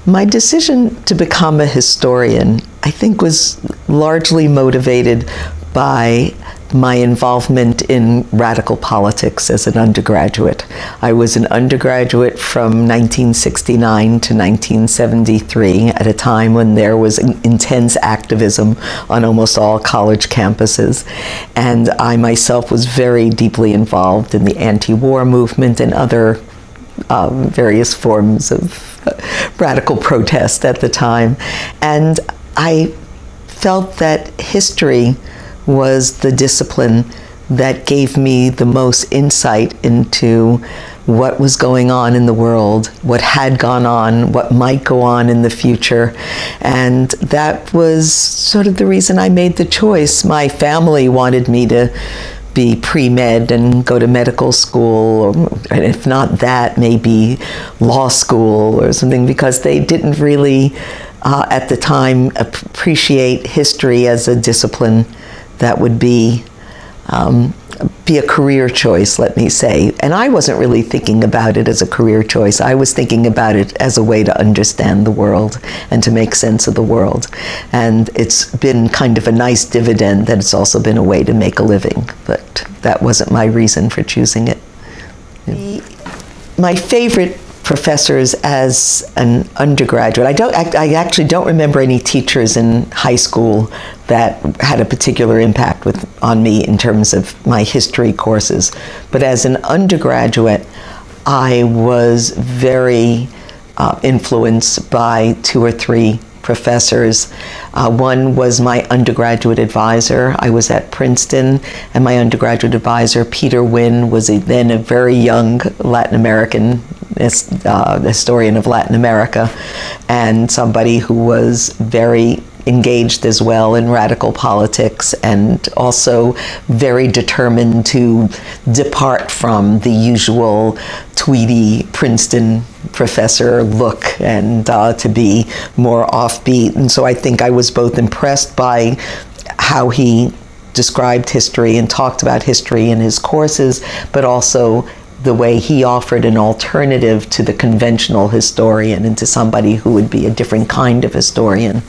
My decision to become a historian, I think, was largely motivated by my involvement in radical politics as an undergraduate. I was an undergraduate from 1969 to 1973 at a time when there was intense activism on almost all college campuses. And I myself was very deeply involved in the anti-war movement and other various forms of radical protest at the time. And I felt that history was the discipline that gave me the most insight into what was going on in the world, what had gone on, what might go on in the future. And that was sort of the reason I made the choice. My family wanted me to be pre-med and go to medical school, or and if not that, maybe law school or something, because they didn't really, at the time, appreciate history as a discipline that would be a career choice, let me say. And I wasn't really thinking about it as a career choice. I was thinking about it as a way to understand the world and to make sense of the world. And it's been kind of a nice dividend that it's also been a way to make a living. But that wasn't my reason for choosing it. My favorite professors as an undergraduate, I actually don't remember any teachers in high school that had a particular impact on me in terms of my history courses. But as an undergraduate, I was very influenced by two or three professors. One was my undergraduate advisor. I was at Princeton, and my undergraduate advisor, Peter Wynn, was then a very young Latin American historian of Latin America, and somebody who was very engaged as well in radical politics, and also very determined to depart from the usual tweedy Princeton professor look and to be more offbeat. And so I think I was both impressed by how he described history and talked about history in his courses, but also the way he offered an alternative to the conventional historian and to somebody who would be a different kind of historian.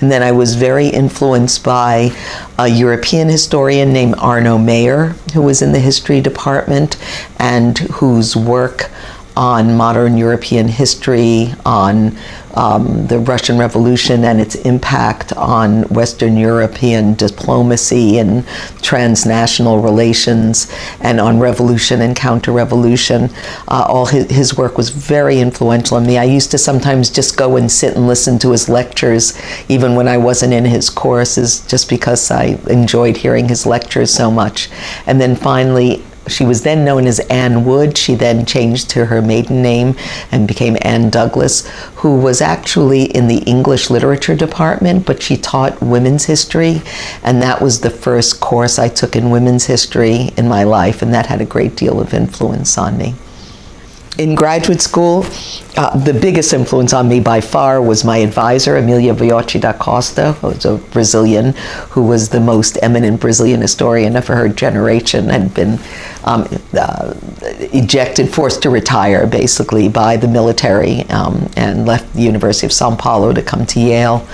And then I was very influenced by a European historian named Arno Mayer, who was in the history department and whose work on modern European history, on the Russian Revolution and its impact on Western European diplomacy and transnational relations, and on revolution and counter-revolution. All his work was very influential on me. I used to sometimes just go and sit and listen to his lectures, even when I wasn't in his courses, just because I enjoyed hearing his lectures so much. And then finally, she was then known as Anne Wood. She then changed to her maiden name and became Anne Douglas, who was actually in the English literature department, but she taught women's history, and that was the first course I took in women's history in my life, and that had a great deal of influence on me. In graduate school, the biggest influence on me by far was my advisor, Emília Viotti da Costa, who was a Brazilian, who was the most eminent Brazilian historian of her generation, had been ejected, forced to retire, basically, by the military, and left the University of São Paulo to come to Yale.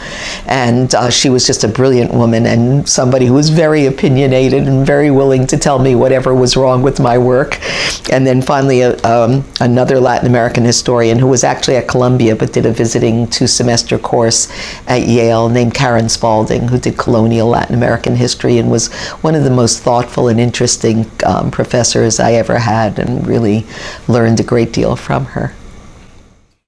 And she was just a brilliant woman and somebody who was very opinionated and very willing to tell me whatever was wrong with my work. And then finally, another Latin American historian who was actually at Columbia but did a visiting 2-semester course at Yale, named Karen Spalding, who did colonial Latin American history and was one of the most thoughtful and interesting professors I ever had, and really learned a great deal from her.